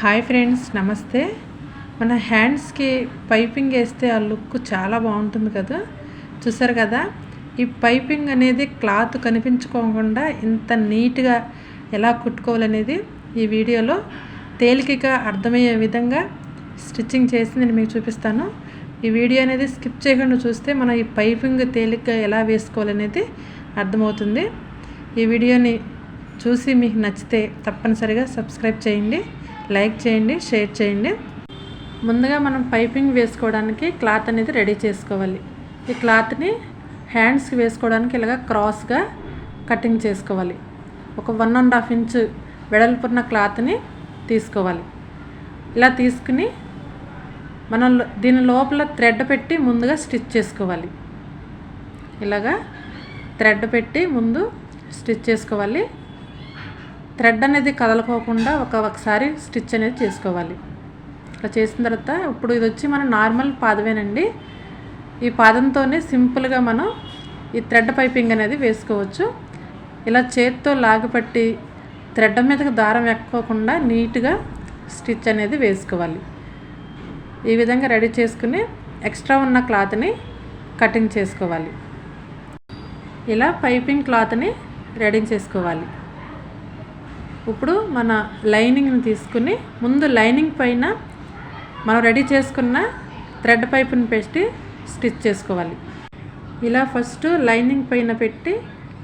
Hi friends, నమస్తే. మన హ్యాండ్స్కి పైపింగ్ వేస్తే ఆ లుక్ చాలా బాగుంటుంది కదా. చూసారు కదా, ఈ పైపింగ్ అనేది క్లాత్ కనిపించుకోకుండా ఇంత నీట్గా ఎలా కుట్టుకోవాలనేది ఈ వీడియోలో తేలికగా అర్థమయ్యే విధంగా స్టిచ్చింగ్ చేసి నేను మీకు చూపిస్తాను. ఈ వీడియో అనేది స్కిప్ చేయకుండా చూస్తే మనం ఈ పైపింగ్ తేలికగా ఎలా వేసుకోవాలనేది అర్థమవుతుంది. ఈ వీడియోని చూసి మీకు నచ్చితే తప్పనిసరిగా సబ్స్క్రైబ్ చేయండి, లైక్ చేయండి, షేర్ చేయండి. ముందుగా మనం పైపింగ్ వేసుకోవడానికి క్లాత్ అనేది రెడీ చేసుకోవాలి. ఈ క్లాత్ని హ్యాండ్స్కి వేసుకోవడానికి ఇలాగ క్రాస్గా కటింగ్ చేసుకోవాలి. ఒక 1.5 ఇంచు వెడల్పున్న క్లాత్ని తీసుకోవాలి. ఇలా తీసుకుని మనం దీని లోపల థ్రెడ్ పెట్టి ముందుగా స్టిచ్ చేసుకోవాలి. ఇలాగా థ్రెడ్ పెట్టి ముందు స్టిచ్ చేసుకోవాలి. థ్రెడ్ అనేది కదలకోకుండా ఒకసారి స్టిచ్ అనేది చేసుకోవాలి. ఇట్లా చేసిన తర్వాత ఇప్పుడు ఇది వచ్చి మన నార్మల్ పాదమేనండి. ఈ పాదంతోనే సింపుల్గా మనం ఈ థ్రెడ్ పైపింగ్ అనేది వేసుకోవచ్చు. ఇలా చేతితో లాగిపట్టి థ్రెడ్ మీదకి దారం ఎక్కోకుండా నీట్గా స్టిచ్ అనేది వేసుకోవాలి. ఈ విధంగా రెడీ చేసుకుని ఎక్స్ట్రా ఉన్న క్లాత్ని కటింగ్ చేసుకోవాలి. ఇలా పైపింగ్ క్లాత్ని రెడీ చేసుకోవాలి. ఇప్పుడు మన లైనింగ్ని తీసుకుని ముందు లైనింగ్ పైన మనం రెడీ చేసుకున్న థ్రెడ్ పైపుని పెట్టి స్టిచ్ చేసుకోవాలి. ఇలా ఫస్ట్ లైనింగ్ పైన పెట్టి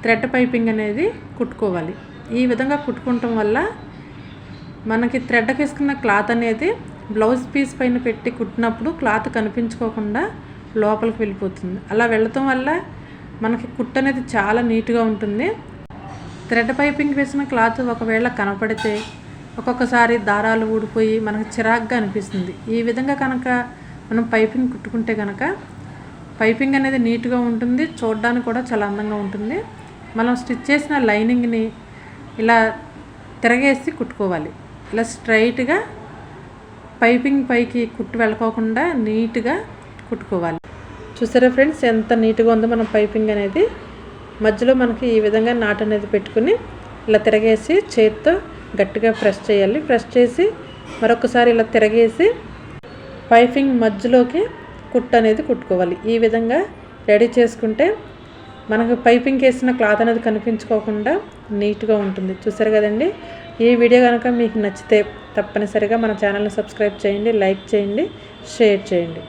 థ్రెడ్ పైపింగ్ అనేది కుట్టుకోవాలి. ఈ విధంగా కుట్టుకోవటం వల్ల మనకి థ్రెడ్కి వేసుకున్న క్లాత్ అనేది బ్లౌజ్ పీస్ పైన పెట్టి కుట్టినప్పుడు క్లాత్ కనిపించుకోకుండా లోపలికి వెళ్ళిపోతుంది. అలా వెళ్ళటం వల్ల మనకి కుట్టు అనేది చాలా నీట్గా ఉంటుంది. థ్రెడ్ పైపింగ్ వేసిన క్లాత్ ఒకవేళ కనపడితే ఒక్కొక్కసారి దారాలు ఊడిపోయి మనకు చిరాగ్గా అనిపిస్తుంది. ఈ విధంగా కనుక మనం పైపింగ్ కుట్టుకుంటే కనుక పైపింగ్ అనేది నీట్గా ఉంటుంది, చూడడానికి కూడా చాలా అందంగా ఉంటుంది. మనం స్టిచ్ చేసిన లైనింగ్ని ఇలా తిరగేసి కుట్టుకోవాలి. ఇలా స్ట్రైట్గా పైపింగ్ పైకి కుట్టు వెళ్ళకోకుండా నీట్గా కుట్టుకోవాలి. చూసారా ఫ్రెండ్స్, ఎంత నీట్గా ఉందో మన పైపింగ్ అనేది. మధ్యలో మనకి ఈ విధంగా నాట్ అనేది పెట్టుకుని ఇలా తిరగేసి చేతితో గట్టిగా ప్రెస్ చేయాలి. ప్రెస్ చేసి మరొకసారి ఇలా తిరగేసి పైపింగ్ మధ్యలోకి కుట్టు అనేది కుట్టుకోవాలి. ఈ విధంగా రెడీ చేసుకుంటే మనకు పైపింగ్ వేసిన క్లాత్ అనేది కనిపించుకోకుండా నీట్గా ఉంటుంది. చూసారు కదండి. ఈ వీడియో కనుక మీకు నచ్చితే తప్పనిసరిగా మన ఛానల్ని సబ్స్క్రైబ్ చేయండి, లైక్ చేయండి, షేర్ చేయండి.